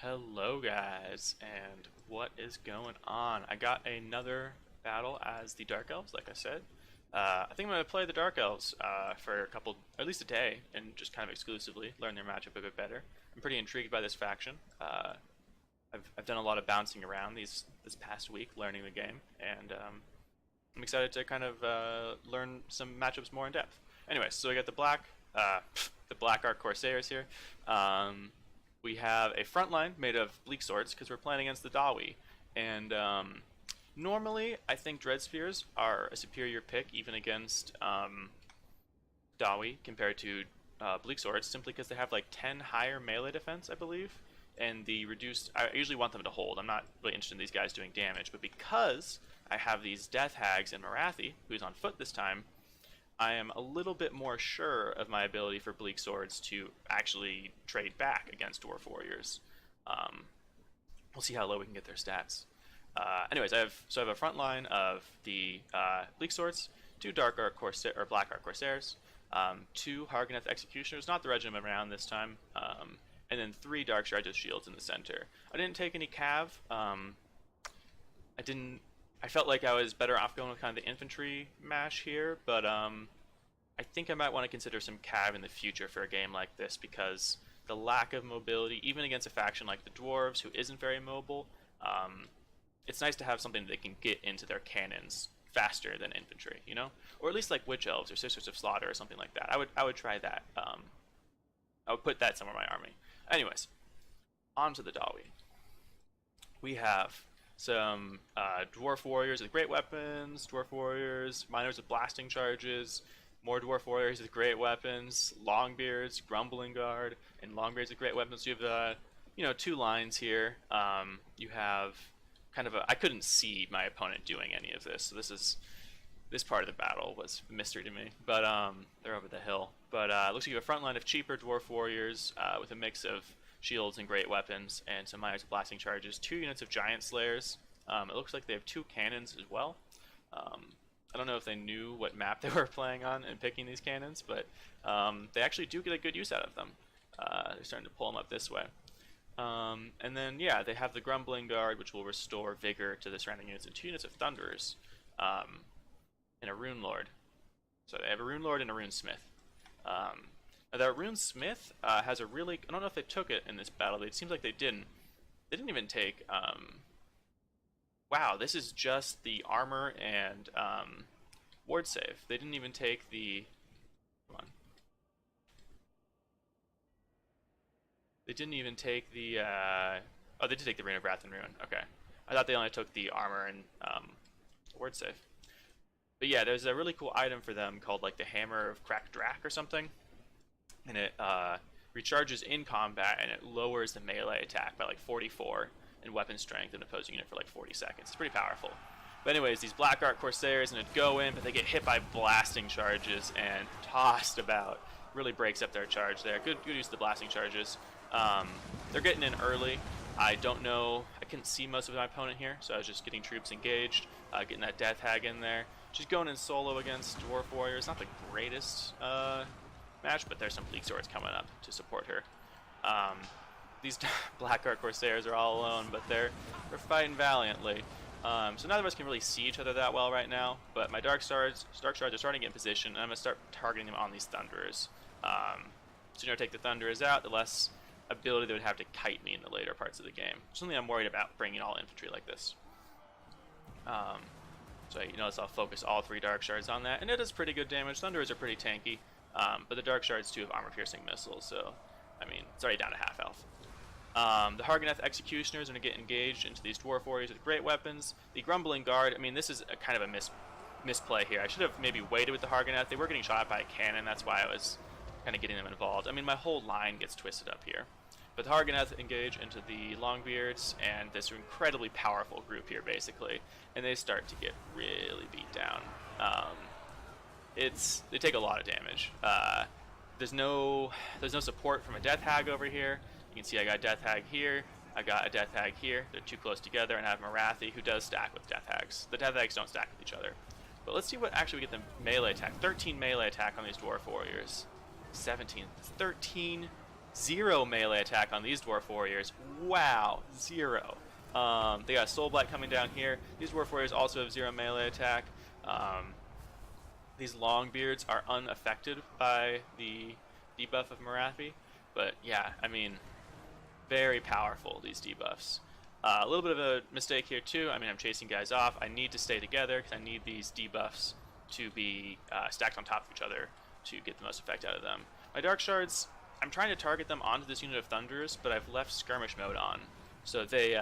Hello guys, and what is going on? I got another battle as the Dark Elves, like I said. I think I'm going to play the Dark Elves for a couple, at least a day, and just kind of exclusively learn their matchup a bit better. I'm pretty intrigued by this faction. I've done a lot of bouncing around this past week, learning the game, and I'm excited to kind of learn some matchups more in depth. Anyway, so we got the Black Arc Corsairs here. We have a front line made of bleak swords because we're playing against the Dawi, and normally I think Dread Spears are a superior pick even against Dawi compared to bleak swords, simply because they have like 10 higher melee defense, I believe, and the reduced. I usually want them to hold. I'm not really interested in these guys doing damage, but because I have these Death Hags and Marathi, who's on foot this time, I am a little bit more sure of my ability for Bleak Swords to actually trade back against Dwarf Warriors. We'll see how low we can get their stats. Anyways, I have a front line of the Bleak Swords, two Dark Arc Corsair or Black Arc Corsairs, two Harganeth Executioners, not the regiment around this time, and then three Dark Strategist Shields in the center. I didn't take any Cav. I didn't. I felt like I was better off going with kind of the infantry mash here, but I think I might want to consider some cav in the future for a game like this because the lack of mobility, even against a faction like the dwarves who isn't very mobile, it's nice to have something that they can get into their cannons faster than infantry, you know, or at least like witch elves or sisters of slaughter or something like that. I would try that. I would put that somewhere in my army. Anyways, on to the Dawi. We have some dwarf warriors with great weapons, dwarf warriors, miners with blasting charges, more dwarf warriors with great weapons, longbeards, grumbling guard, and longbeards with great weapons. You have two lines here. You have kind of I couldn't see my opponent doing any of this, so this part of the battle was a mystery to me. But they're over the hill. But it looks like you have a front line of cheaper dwarf warriors with a mix of shields and great weapons, and some miners with blasting charges, 2 units of giant slayers. It looks like they have 2 cannons as well. I don't know if they knew what map they were playing on and picking these cannons, but they actually do get a good use out of them. They're starting to pull them up this way. And then, yeah, they have the Grumbling Guard, which will restore vigor to the surrounding units, and 2 units of Thunderers, and a Rune Lord. So they have a Rune Lord and a Runesmith. Now that Runesmith has a really... I don't know if they took it in this battle. It seems like they didn't. They didn't even take... wow, this is just the armor and ward save. They didn't even take the... Come on. They didn't even take the... oh, they did take the Ring of Wrath and Ruin. Okay. I thought they only took the armor and ward save. But yeah, there's a really cool item for them called like the Hammer of Cracked Drak or something. And it recharges in combat, and it lowers the melee attack by like 44 and weapon strength in opposing unit for like 40 seconds. It's pretty powerful. But anyways, these Black Arc Corsairs and it go in, but they get hit by blasting charges and tossed about. Really breaks up their charge there. Good use of the blasting charges. They're getting in early. I don't know. I couldn't see most of my opponent here, so I was just getting troops engaged, getting that Death Hag in there. She's going in solo against Dwarf Warriors. Not the greatest match, but there's some Bleak Swords coming up to support her. These Black Arc Corsairs are all alone, but they're fighting valiantly. So neither of us can really see each other that well right now, but my Dark Shards are starting to get in position, and I'm going to start targeting them on these Thunderers. The sooner I take the Thunderers out, the less ability they would have to kite me in the later parts of the game. Something I'm worried about bringing all infantry like this. So you notice I'll focus all 3 Dark Shards on that, and it does pretty good damage. Thunderers are pretty tanky, but the Dark Shards too have armor-piercing missiles, so I mean, it's already down to half health. The Harganeth Executioners are going to get engaged into these Dwarf Warriors with great weapons. The Grumbling Guard, I mean, this is a kind of a misplay here. I should have maybe waited with the Harganeth. They were getting shot at by a cannon, that's why I was kind of getting them involved. I mean, my whole line gets twisted up here. But the Harganeth engage into the Longbeards and this incredibly powerful group here, basically, and they start to get really beat down. They take a lot of damage. There's no support from a Death Hag over here. You can see I got a Death Hag here, I got a Death Hag here. They're too close together, and I have Marathi, who does stack with Death Hags. The Death Hags don't stack with each other. But let's see what actually we get the melee attack. 13 melee attack on these Dwarf Warriors. 17. 13 Zero melee attack on these dwarf warriors. Wow, zero. They got Soul Blight coming down here. These dwarf warriors also have zero melee attack. These Longbeards are unaffected by the debuff of Morathi. But yeah, I mean, very powerful, these debuffs. A little bit of a mistake here too. I mean, I'm chasing guys off. I need to stay together because I need these debuffs to be stacked on top of each other to get the most effect out of them. My Dark Shards, I'm trying to target them onto this unit of Thunderers, but I've left Skirmish mode on, so they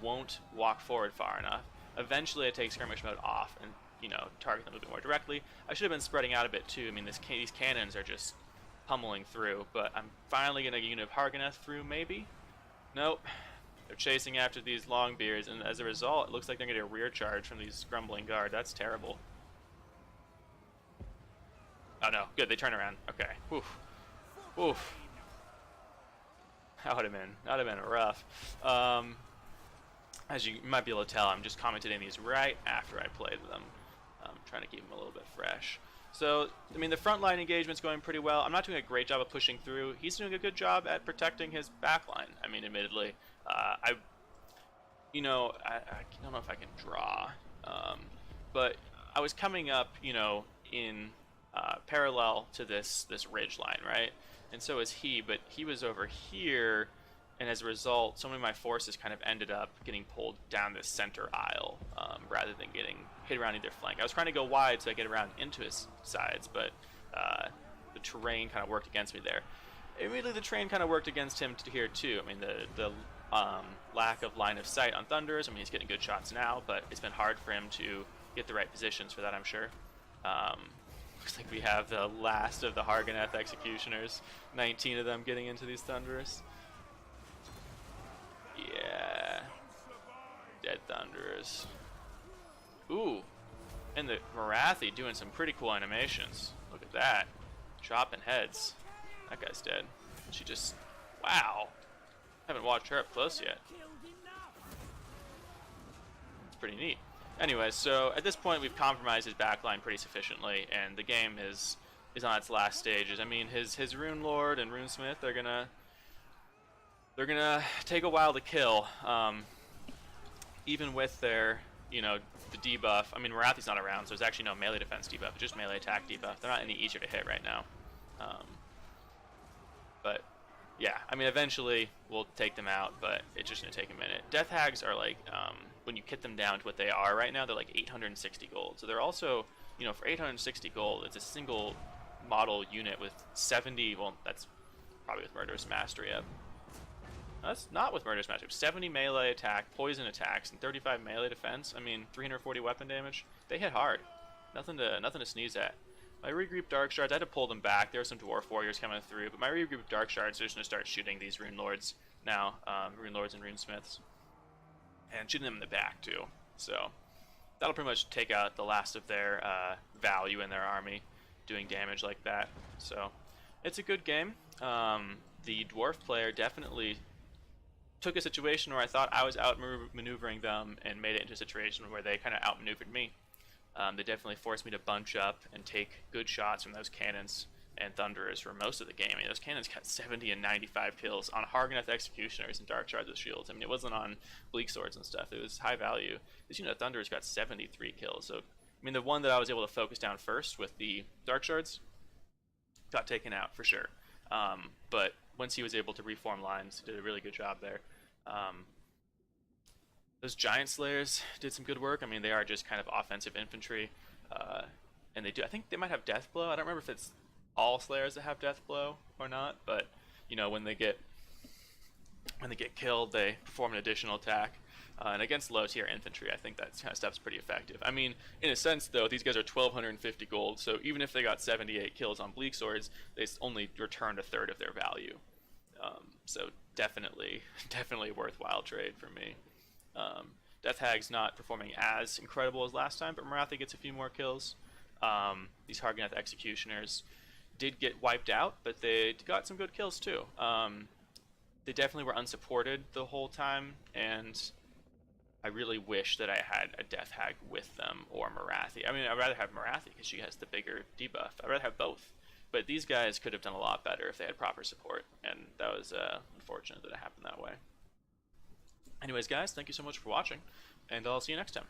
won't walk forward far enough. Eventually, I take Skirmish mode off and, you know, target them a bit more directly. I should have been spreading out a bit too. I mean, these cannons are just pummeling through, but I'm finally going to unit of Harganeth through, maybe? Nope. They're chasing after these Longbeards, and as a result, it looks like they're going to get a rear charge from these Grumbling Guard. That's terrible. Oh no, good, they turn around. Okay. Oof. Oof. That would have been rough. As you might be able to tell, I'm just commenting these right after I played them. I'm trying to keep them a little bit fresh. So, I mean, the front line engagement's going pretty well. I'm not doing a great job of pushing through. He's doing a good job at protecting his back line. I mean, admittedly. I don't know if I can draw. But I was coming up, you know, in parallel to this ridge line, right? And so is he, but he was over here, and as a result, so many of my forces kind of ended up getting pulled down this center aisle rather than getting hit around either flank. I was trying to go wide so I get around into his sides, but the terrain kind of worked against me there. Immediately, the terrain kind of worked against him here too. I mean, the lack of line of sight on Thunderers. I mean, he's getting good shots now, but it's been hard for him to get the right positions for that, I'm sure. Looks like we have the last of the Harganeth Executioners. 19 of them getting into these Thunderers. Yeah. Dead Thunderers. Ooh. And the Morathi doing some pretty cool animations. Look at that. Chopping heads. That guy's dead. She just... Wow. Haven't watched her up close yet. It's pretty neat. Anyways, so at this point we've compromised his backline pretty sufficiently, and the game is on its last stages. I mean, his Rune Lord and Runesmith, they're gonna take a while to kill, even with their, you know, the debuff. I mean, Morathi's not around, so there's actually no melee defense debuff, just melee attack debuff. They're not any easier to hit right now. But yeah, I mean, eventually we'll take them out, but it's just gonna take a minute. Death Hags are like, when you kit them down to what they are right now, they're like 860 gold. So they're also, you know, for 860 gold, it's a single model unit with 70, well, that's probably with Murderous Mastery up. That's not with Murderous Mastery. 70 melee attack, poison attacks, and 35 melee defense. I mean, 340 weapon damage. They hit hard. Nothing to sneeze at. My regrouped Dark Shards, I had to pull them back. There were some Dwarf Warriors coming through, but my regrouped Dark Shards are just going to start shooting these Rune Lords now, Rune Lords and Runesmiths. And shooting them in the back, too. So, that'll pretty much take out the last of their value in their army, doing damage like that. So, it's a good game. The Dwarf player definitely took a situation where I thought I was outmaneuvering them and made it into a situation where they kind of outmaneuvered me. They definitely forced me to bunch up and take good shots from those cannons and Thunderers for most of the game. I mean, those cannons got 70 and 95 kills on Harganeth Executioners and Dark Shards with shields. I mean, it wasn't on Bleak Swords and stuff. It was high value. This unit of Thunderers got 73 kills. So, I mean, the one that I was able to focus down first with the Dark Shards got taken out for sure. But once he was able to reform lines, he did a really good job there. Those Giant Slayers did some good work. I mean, they are just kind of offensive infantry, and they do. I think they might have Death Blow. I don't remember if it's all Slayers that have Death Blow or not, but you know, when they get killed, they perform an additional attack. And against low tier infantry, I think that kind of stuff's pretty effective. I mean, in a sense, though, these guys are 1,250 gold, so even if they got 78 kills on Bleak Swords, they only returned a third of their value. So definitely a worthwhile trade for me. Death Hag's not performing as incredible as last time, but Morathi gets a few more kills. These Harganeth Executioners did get wiped out, but they got some good kills too. They definitely were unsupported the whole time, and I really wish that I had a Death Hag with them or Morathi. I mean, I'd rather have Morathi because she has the bigger debuff. I'd rather have both. But these guys could have done a lot better if they had proper support, and that was unfortunate that it happened that way. Anyways, guys, thank you so much for watching, and I'll see you next time.